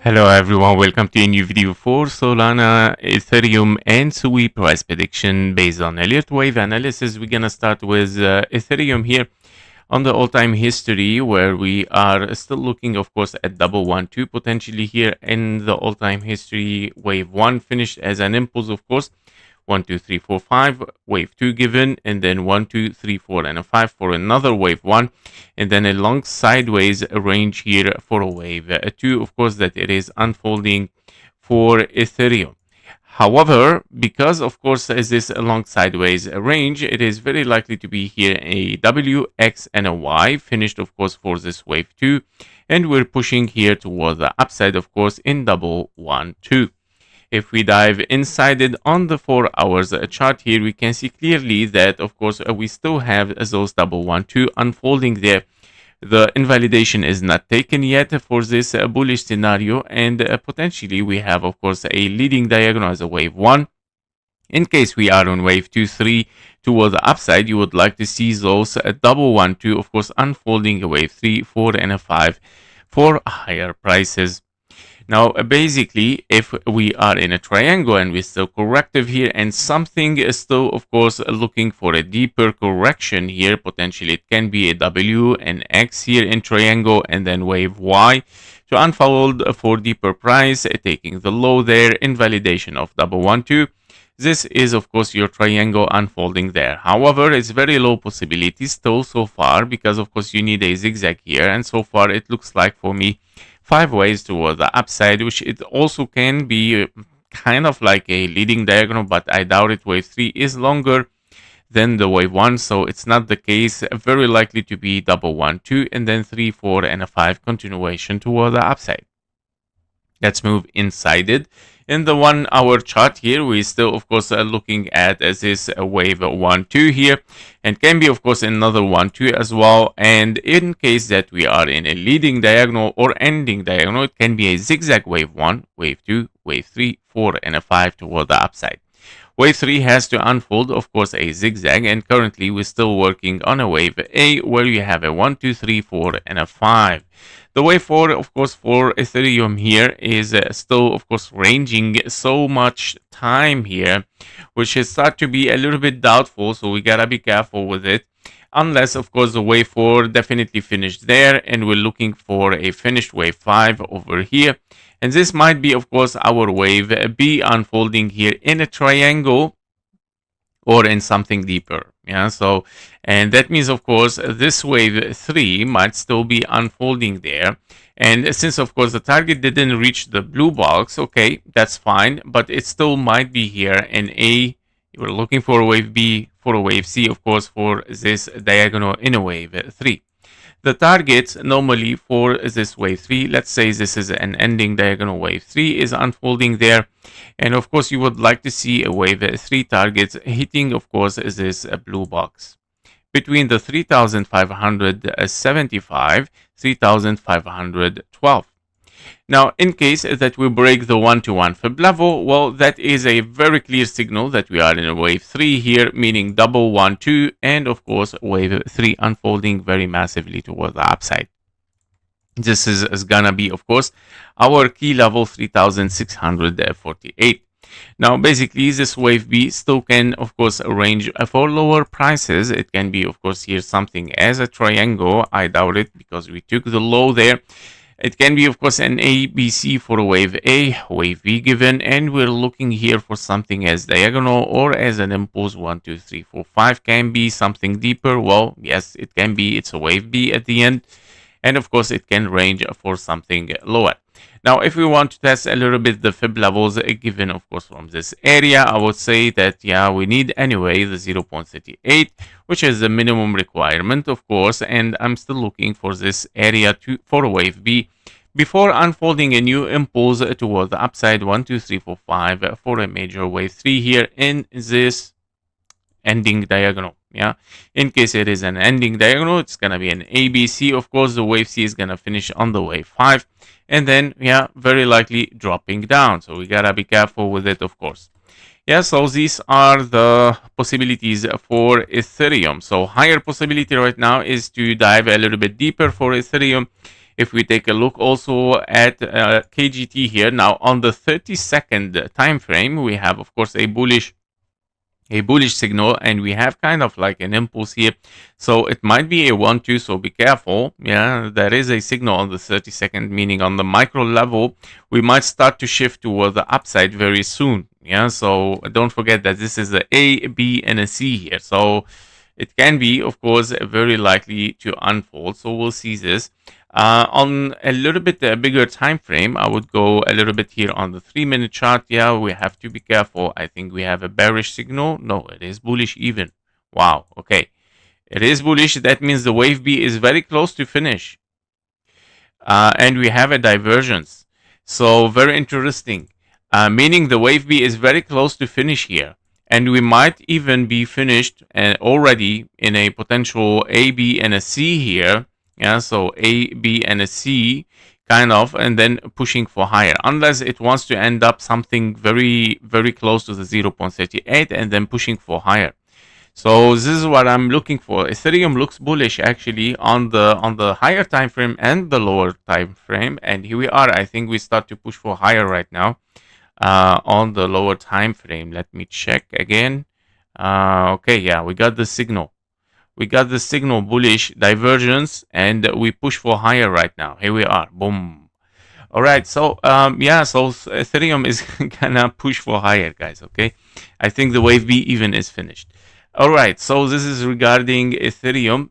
Hello everyone, welcome to a new video for Solana, Ethereum and SUI price prediction based on Elliott Wave analysis. We're gonna start with Ethereum here on the all-time history, where we are still looking, of course, at double 1-2 potentially here in the all-time history. Wave 1 finished as an impulse, of course. 1, 2, 3, 4, 5, wave 2 given, and then 1, 2, 3, 4, and a 5 for another wave 1, and then a long sideways range here for a wave 2, of course, that it is unfolding for Ethereum. However, because of course as this long sideways range, it is very likely to be here a W, X, and a Y, finished of course for this wave 2, and we're pushing here towards the upside, of course, in double 1-2. If we dive inside it on the 4 hours chart here, we can see clearly that, of course, we still have those double 1-2 unfolding there. The invalidation is not taken yet for this bullish scenario, and potentially we have, of course, a leading diagonal as a wave 1. In case we are on wave 2, 3 toward the upside, you would like to see those double 1-2, of course, unfolding a wave 3, 4, and a 5 for higher prices. Now, basically, if we are in a triangle and we're still corrective here, and something is still, of course, looking for a deeper correction here, potentially it can be a W and X here in triangle, and then wave Y to unfold for deeper price, taking the low there, invalidation of double 1-2. This is, of course, your triangle unfolding there. However, it's very low possibility still so far, because, of course, you need a zigzag here, and so far it looks like for me 5 ways toward the upside, which it also can be kind of like a leading diagonal, but I doubt it. Wave 3 is longer than the wave 1, so it's not the case. Very likely to be double 1-2, and then 3, 4, and a 5 continuation toward the upside. Let's move inside it. In the 1 hour chart here, we still, of course, are looking at this wave 1-2 here, and can be, of course, another 1-2 as well. And in case that we are in a leading diagonal or ending diagonal, it can be a zigzag wave 1, wave 2, wave 3, 4, and a 5 toward the upside. Wave 3 has to unfold, of course, a zigzag, and currently we're still working on a wave A, where you have a 1, 2, 3, 4, and a 5. The wave 4, of course, for Ethereum here is still, of course, ranging so much time here, which is start to be a little bit doubtful, so we gotta be careful with it. Unless, of course, the wave 4 definitely finished there, and we're looking for a finished wave 5 over here. And this might be, of course, our wave B unfolding here in a triangle or in something deeper. Yeah, so, and that means, of course, this wave 3 might still be unfolding there. And since, of course, the target didn't reach the blue box, okay, that's fine, but it still might be here in A. We're looking for a wave B, for a wave C, of course, for this diagonal in a wave 3. The target normally for this wave 3, let's say this is an ending diagonal wave 3, is unfolding there. And of course, you would like to see a wave 3 target hitting, of course, this blue box between the 3,575, 3,512. Now, in case that we break the 1-to-1 fib level, well, that is a very clear signal that we are in a wave 3 here, meaning double 1-2, and of course, wave 3 unfolding very massively towards the upside. This is gonna be, of course, our key level 3,648. Now, basically, this wave B still can, of course, range for lower prices. It can be, of course, here something as a triangle. I doubt it, because we took the low there. It can be, of course, an A, B, C for a wave A, wave B given, and we're looking here for something as diagonal or as an impulse. 1, 2, 3, 4, 5 can be something deeper. Well, yes, it can be. It's a wave B at the end. And of course, it can range for something lower. Now, if we want to test a little bit the fib levels given, of course, from this area, I would say that, yeah, we need anyway the 0.38, which is the minimum requirement, of course, and I'm still looking for this area for wave B before unfolding a new impulse toward the upside. 1, 2, 3, 4, 5 for a major wave 3 here in this ending diagonal. Yeah, in case it is an ending diagonal, it's gonna be an ABC. Of course, the wave C is gonna finish on the wave 5, and then, yeah, very likely dropping down. So we gotta be careful with it, of course. Yeah, so these are the possibilities for Ethereum. So higher possibility right now is to dive a little bit deeper for Ethereum. If we take a look also at KGT here, now on the 30-second time frame, we have, of course, a bullish signal, and we have kind of like an impulse here, so it might be a 1-2, so be careful. Yeah, there is a signal on the 30-second, meaning on the micro level we might start to shift toward the upside very soon. Yeah, so don't forget that this is a A, B, and a C here, so it can be, of course, very likely to unfold. So we'll see this. On a little bit bigger time frame, I would go a little bit here on the 3-minute chart. Yeah, we have to be careful. I think we have a bearish signal. No, it is bullish even. Wow, okay. It is bullish. That means the wave B is very close to finish. And we have a divergence. So very interesting. Meaning the wave B is very close to finish here. And we might even be finished already in a potential A, B, and a C here. Yeah, so A, B, and a C kind of, and then pushing for higher, unless it wants to end up something very, very close to the 0.38 and then pushing for higher. So this is what I'm looking for. Ethereum looks bullish actually on the higher time frame and the lower time frame, and here we are. I think we start to push for higher right now on the lower time frame. Let me check again. Okay, yeah, we got the signal. We got the signal bullish divergence, and we push for higher right now. Here we are. Boom. All right. So yeah, so Ethereum is gonna push for higher, guys. Okay. I think the wave B even is finished. All right. So this is regarding Ethereum.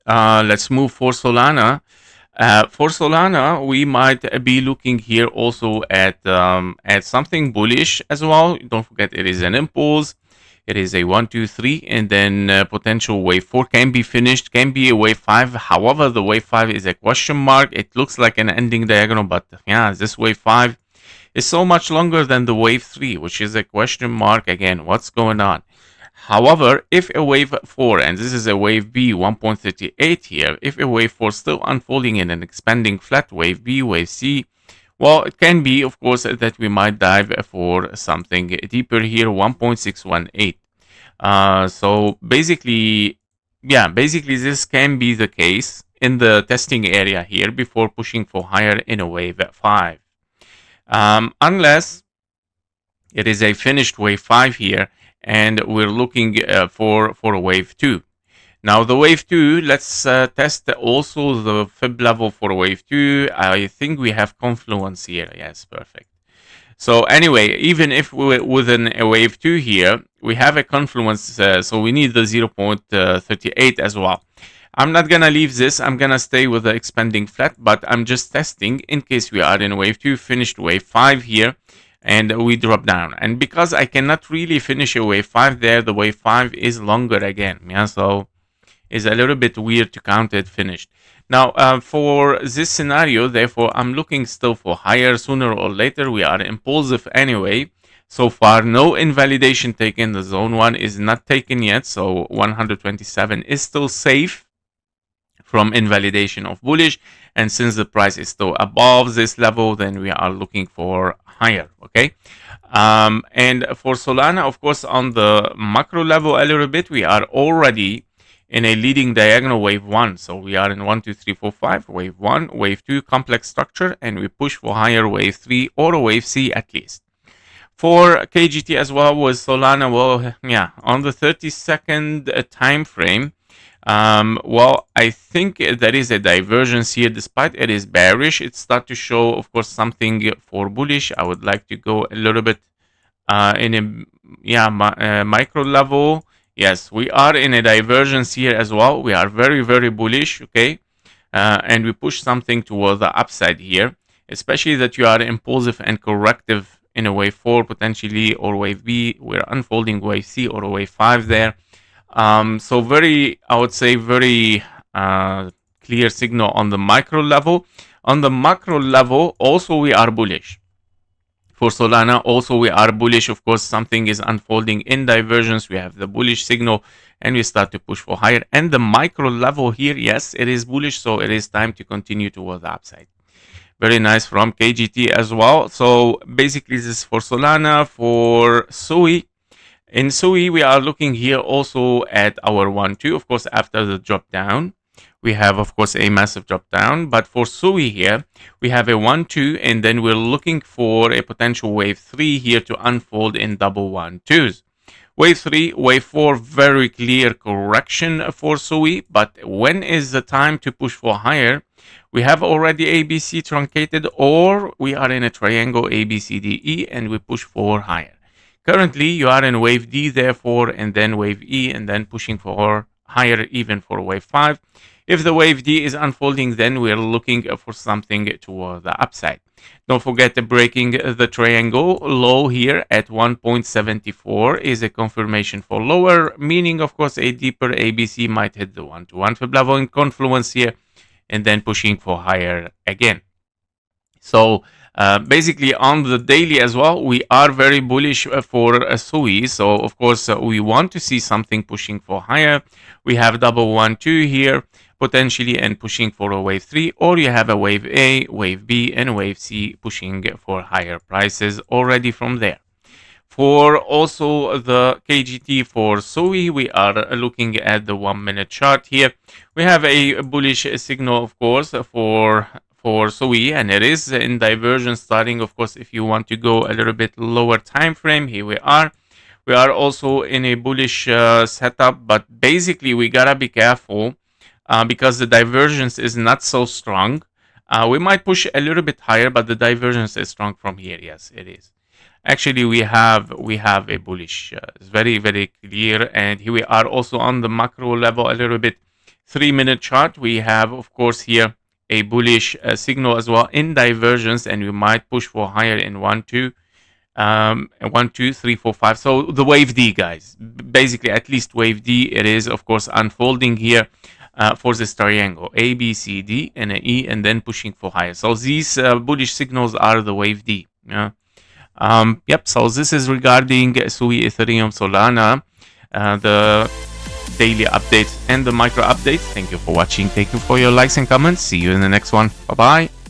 Let's move for Solana. For Solana, we might be looking here also at something bullish as well. Don't forget, it is an impulse. It is a 1, 2, 3, and then potential wave 4 can be finished, can be a wave 5. However, the wave 5 is a question mark. It looks like an ending diagonal, but yeah, this wave 5 is so much longer than the wave 3, which is a question mark. Again, what's going on? However, if a wave 4, and this is a wave B 1.38 here, if a wave 4 still unfolding in an expanding flat wave B, wave C, well, it can be, of course, that we might dive for something deeper here, 1.618. So basically, yeah, basically this can be the case in the testing area here before pushing for higher in a wave 5. Unless it is a finished wave 5 here, and we're looking for a wave 2. Now the wave 2, let's test also the fib level for wave 2. I think we have confluence here. Yes, perfect. So anyway, even if we're within a wave 2 here, we have a confluence, so we need the 0.38 as well. I'm not gonna leave this. I'm gonna stay with the expanding flat, but I'm just testing in case we are in wave 2, finished wave 5 here, and we drop down. And because I cannot really finish a wave 5 there, the wave 5 is longer again. Yeah, so is a little bit weird to count it finished. Now, for this scenario, therefore, I'm looking still for higher. Sooner or later, we are impulsive anyway. So far, no invalidation taken. The zone 1 is not taken yet, so 127 is still safe from invalidation of bullish. And since the price is still above this level, then we are looking for higher, okay? And for Solana, of course, on the macro level a little bit, we are already in a leading diagonal wave 1. So we are in 1, 2, 3, 4, 5, wave 1, wave 2, complex structure, and we push for higher wave 3 or a wave C at least. For KGT as well with Solana, well, yeah, on the 30-second time frame, well, I think there is a divergence here. Despite it is bearish, it starts to show, of course, something for bullish. I would like to go a little bit in a micro level. Yes, we are in a divergence here as well. We are very, very bullish, okay? And we push something toward the upside here, especially that you are impulsive and corrective in a wave 4 potentially, or wave B. We're unfolding wave C or a wave 5 there. So very, I would say, very clear signal on the micro level. On the macro level, also we are bullish. For Solana, also we are bullish. Of course, something is unfolding in divergence. We have the bullish signal, and we start to push for higher. And the micro level here, yes, it is bullish, so it is time to continue toward the upside. Very nice from KGT as well. So basically this is for Solana. For SUI, in SUI we are looking here also at our 1-2, of course, after the drop down. We have, of course, a massive drop down, but for SUI here, we have a 1-2, and then we're looking for a potential wave 3 here to unfold in double 1-2s. Wave 3, wave 4, very clear correction for SUI, but when is the time to push for higher? We have already ABC truncated, or we are in a triangle ABCDE and we push for higher. Currently, you are in wave D, therefore, and then wave E, and then pushing for higher even for wave 5. If the wave D is unfolding, then we're looking for something toward the upside. Don't forget breaking the triangle low here at 1.74 is a confirmation for lower, meaning, of course, a deeper ABC might hit the 1-to-1 fib level in confluence here, and then pushing for higher again. So basically on the daily as well, we are very bullish for SUI. So of course we want to see something pushing for higher. We have double 1-2 here potentially and pushing for a wave 3, or you have a wave A, wave B, and wave C pushing for higher prices already from there. For also the KGT for SUI, we are looking at the 1-minute chart here. We have a bullish signal, of course, for SUI, and it is in divergence starting, of course, if you want to go a little bit lower time frame. Here we are. We are also in a bullish setup, but basically we gotta be careful because the divergence is not so strong. We might push a little bit higher, but the divergence is strong from here. Yes, it is. Actually, we have a bullish. It's very, very clear, and here we are also on the macro level a little bit. 3-minute chart. We have, of course, here a bullish signal as well in divergence, and we might push for higher in 1-2, 1, 2, 3, 4, 5. So the wave D, guys, basically at least wave D, it is of course unfolding here for this triangle A, B, C, D, and an E, and then pushing for higher. So these bullish signals are the wave D. Yeah. Yep. So this is regarding SUI, Ethereum, Solana, the daily updates and the micro updates. Thank you for watching. Thank you for your likes and comments. See you in the next one. Bye bye.